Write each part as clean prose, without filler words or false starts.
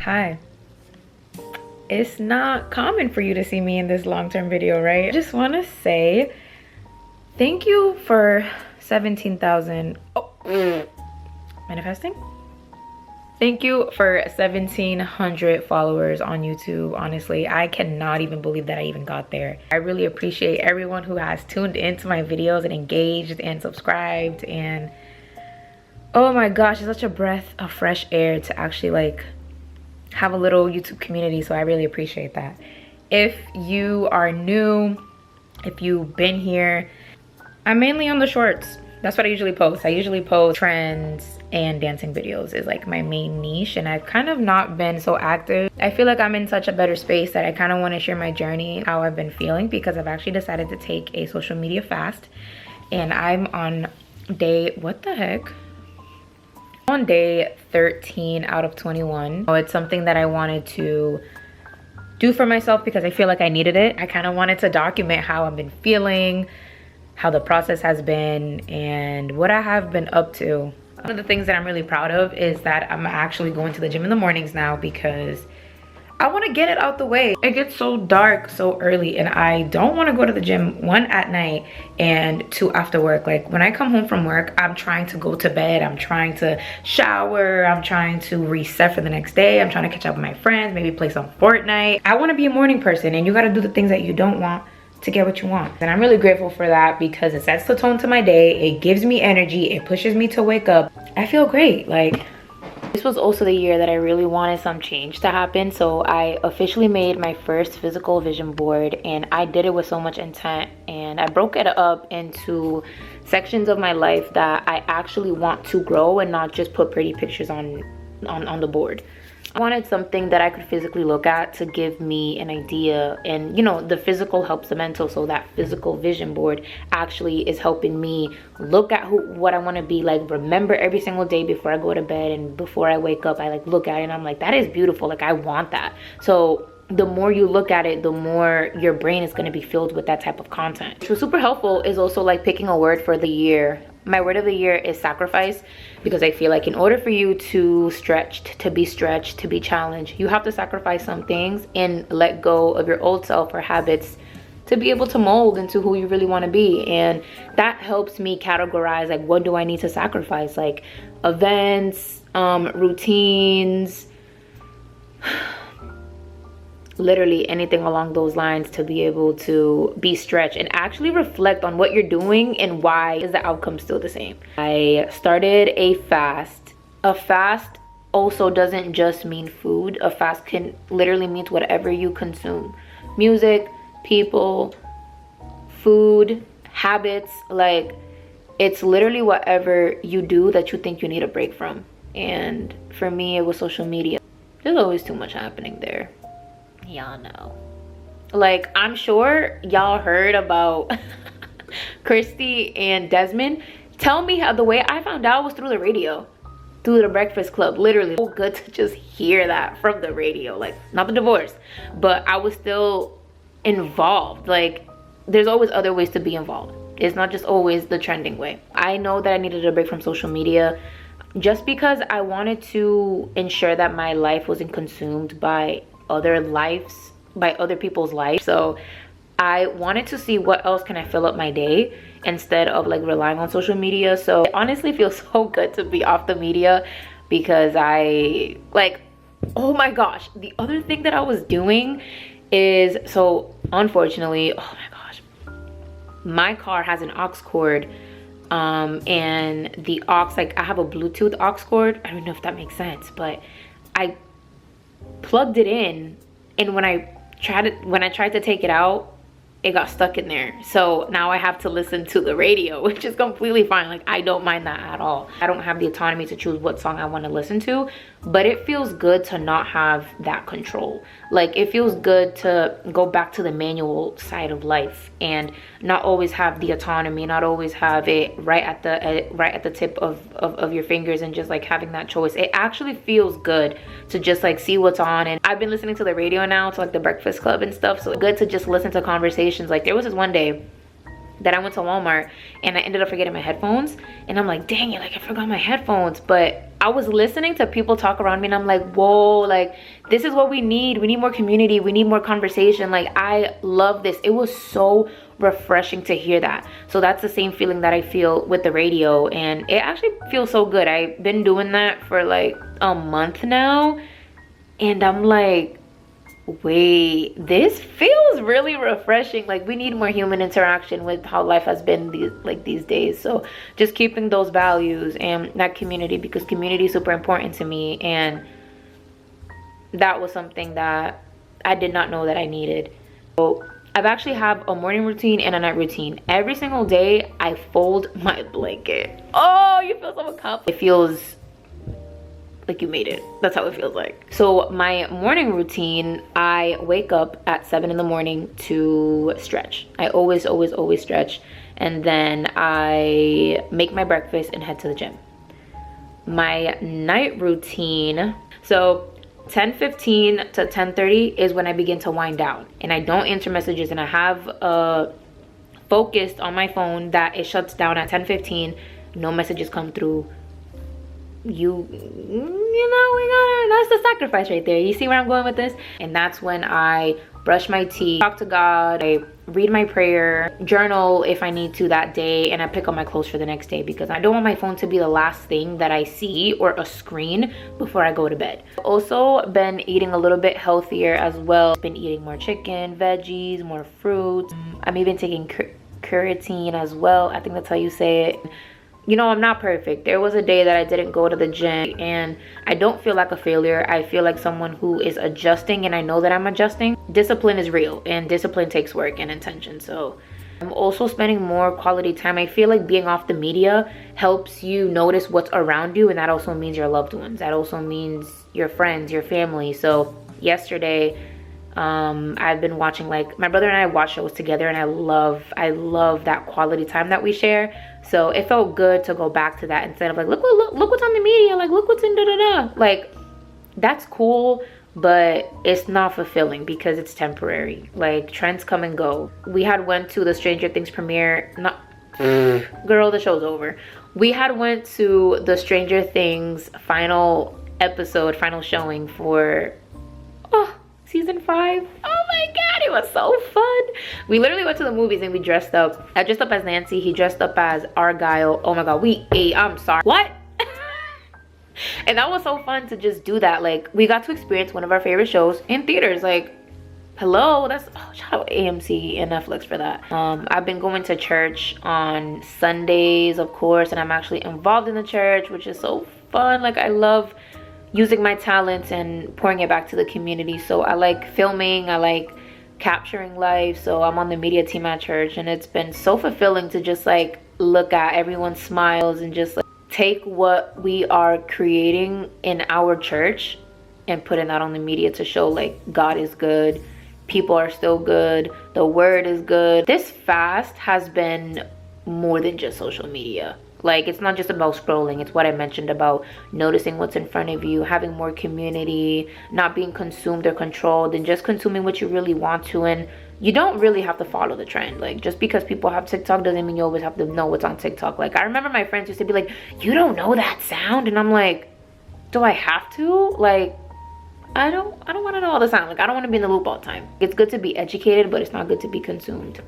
Hi. It's not common for you to see me in this long-term video, right? I just want to say thank you for 17,000. Manifesting? Thank you for 1,700 followers on YouTube. Honestly, I cannot even believe that I even got there. I really appreciate everyone who has tuned into my videos and engaged and subscribed, and oh my gosh, it's such a breath of fresh air to actually like have a little YouTube community, so I really appreciate that. If you are new, if you've been here, I'm mainly on the shorts. That's what I usually post. I usually post trends and dancing videos is like my main niche, and I've kind of not been so active. I feel like I'm in such a better space that I kind of want to share my journey, how I've been feeling, because I've actually decided to take a social media fast, and I'm on day, what the heck? On day 13 out of 21. It's something that I wanted to do for myself because I feel like I needed it. I kind of wanted to document how I've been feeling, how the process has been, and what I have been up to. One of the things that I'm really proud of is that I'm actually going to the gym in the mornings now because I want to get it out the way. It gets so dark so early, and I don't want to go to the gym, one, at night, and two, after work. Like when I come home from work, I'm trying to go to bed, I'm trying to shower, I'm trying to reset for the next day, I'm trying to catch up with my friends, maybe play some Fortnite. I want to be a morning person, and you got to do the things that you don't want to get what you want. And I'm really grateful for that because it sets the tone to my day, it gives me energy, it pushes me to wake up. I feel great. Like, this was also the year that I really wanted some change to happen, so I officially made my first physical vision board, and I did it with so much intent, and I broke it up into sections of my life that I actually want to grow and not just put pretty pictures on the board. I wanted something that I could physically look at to give me an idea, and you know, the physical helps the mental, so that physical vision board actually is helping me look at what I want to be, like remember every single day before I go to bed and before I wake up. I like look at it and I'm like, that is beautiful, like I want that. So the more you look at it, the more your brain is going to be filled with that type of content. So super helpful is also like picking a word for the year. My word of the year is sacrifice, because I feel like in order for you to be stretched, to be challenged, you have to sacrifice some things and let go of your old self or habits to be able to mold into who you really want to be. And that helps me categorize, like, what do I need to sacrifice? Like events, routines, literally anything along those lines, to be able to be stretched and actually reflect on what you're doing and why is the outcome still the same. I started a fast. A fast also doesn't just mean food. A fast can literally mean whatever you consume. Music, people, food, habits, like it's literally whatever you do that you think you need a break from. And for me, it was social media. There's always too much happening there. Y'all know, like I'm sure y'all heard about Christy and Desmond. Tell me how the way I found out was through the radio, through the Breakfast Club. Literally so good to just hear that from the radio, like not the divorce, but I was still involved. Like there's always other ways to be involved. It's not just always the trending way. I know that I needed a break from social media just because I wanted to ensure that my life wasn't consumed by other lives, by other people's lives. So I wanted to see what else can I fill up my day instead of like relying on social media. So it honestly feels so good to be off the media, because I like, oh my gosh, the other thing that I was doing is, so unfortunately, oh my gosh, my car has an aux cord, and the aux, like I have a Bluetooth aux cord. I don't know if that makes sense, but I plugged it in, and when I tried to take it out, it got stuck in there. So now I have to listen to the radio, which is completely fine. Like I don't mind that at all. I don't have the autonomy to choose what song I want to listen to, but it feels good to not have that control. Like it feels good to go back to the manual side of life and not always have the autonomy, not always have it right at the tip of your fingers, and just like having that choice. It actually feels good to just like see what's on. And I've been listening to the radio now, to like the Breakfast Club and stuff, so it's good to just listen to conversations. Like there was this one day that I went to Walmart and I ended up forgetting my headphones, and I'm like, dang it, like I forgot my headphones. But I was listening to people talk around me and I'm like, whoa, like this is what we need. We need more community. We need more conversation. Like I love this. It was so refreshing to hear that. So that's the same feeling that I feel with the radio, and it actually feels so good. I've been doing that for like a month now, and I'm like, wait, this feels really refreshing. Like we need more human interaction with how life has been these days. So just keeping those values and that community, because community is super important to me, and that was something that I did not know that I needed. So I've actually have a morning routine and a night routine. Every single day I fold my blanket. Oh, you feel so accomplished. It feels like you made it. That's how it feels like. So my morning routine, I wake up at 7 in the morning to stretch. I always stretch, and then I make my breakfast and head to the gym. My night routine, so 10:15 to 10:30 is when I begin to wind down, and I don't answer messages, and I have focused on my phone that it shuts down at 10:15. No messages come through. You know, that's the sacrifice right there. You see where I'm going with this? And that's when I brush my teeth, talk to God, I read my prayer, journal if I need to that day, and I pick up my clothes for the next day, because I don't want my phone to be the last thing that I see, or a screen, before I go to bed. Also been eating a little bit healthier as well. Been eating more chicken, veggies, more fruits. I'm even taking creatine as well. I think that's how you say it. You know, I'm not perfect. There was a day that I didn't go to the gym, and I don't feel like a failure. I feel like someone who is adjusting, and I know that I'm adjusting. Discipline is real, and discipline takes work and intention. So I'm also spending more quality time. I feel like being off the media helps you notice what's around you, and that also means your loved ones. That also means your friends, your family. So yesterday, I've been watching, like, my brother and I watch shows together, and I love that quality time that we share. So it felt good to go back to that, instead of like, look what's on the media, like look what's in da-da-da. Like, that's cool, but it's not fulfilling because it's temporary. Like, trends come and go. We had went to the Stranger Things premiere. Girl, the show's over. We had went to the Stranger Things final episode, final showing for season 5. Oh my god, it was so fun. We literally went to the movies and we dressed up. I dressed up as Nancy, he dressed up as Argyle. Oh my god, we ate. I'm sorry, what? And that was so fun to just do that. Like, we got to experience one of our favorite shows in theaters. Like, hello, that's, oh, shout out AMC and Netflix for that. I've been going to church on Sundays, of course, and I'm actually involved in the church, which is so fun. Like, I love using my talents and pouring it back to the community. So I like filming, I like capturing life. So I'm on the media team at church, and it's been so fulfilling to just like look at everyone's smiles and just like take what we are creating in our church and putting that on the media to show like God is good, people are still good, the word is good. This fast has been more than just social media. Like, it's not just about scrolling. It's what I mentioned about noticing what's in front of you, having more community, not being consumed or controlled, and just consuming what you really want to. And you don't really have to follow the trend. Like, just because people have TikTok doesn't mean you always have to know what's on TikTok. Like, I remember my friends used to be like, you don't know that sound? And I'm like, do I have to? Like, I don't want to know all the sound. Like, I don't want to be in the loop all the time. It's good to be educated, but it's not good to be consumed.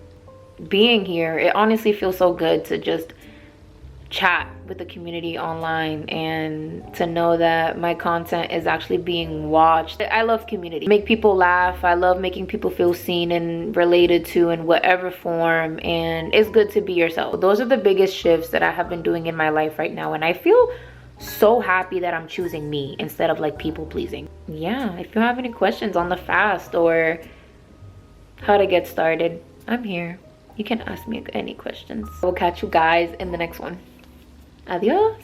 Being here, it honestly feels so good to just chat with the community online, and to know that my content is actually being watched. I love community. Make people laugh. I love making people feel seen and related to in whatever form, and it's good to be yourself. Those are the biggest shifts that I have been doing in my life right now, and I feel so happy that I'm choosing me instead of like people pleasing. Yeah, if you have any questions on the fast or how to get started, I'm here. You can ask me any questions. We'll catch you guys in the next one. Adios.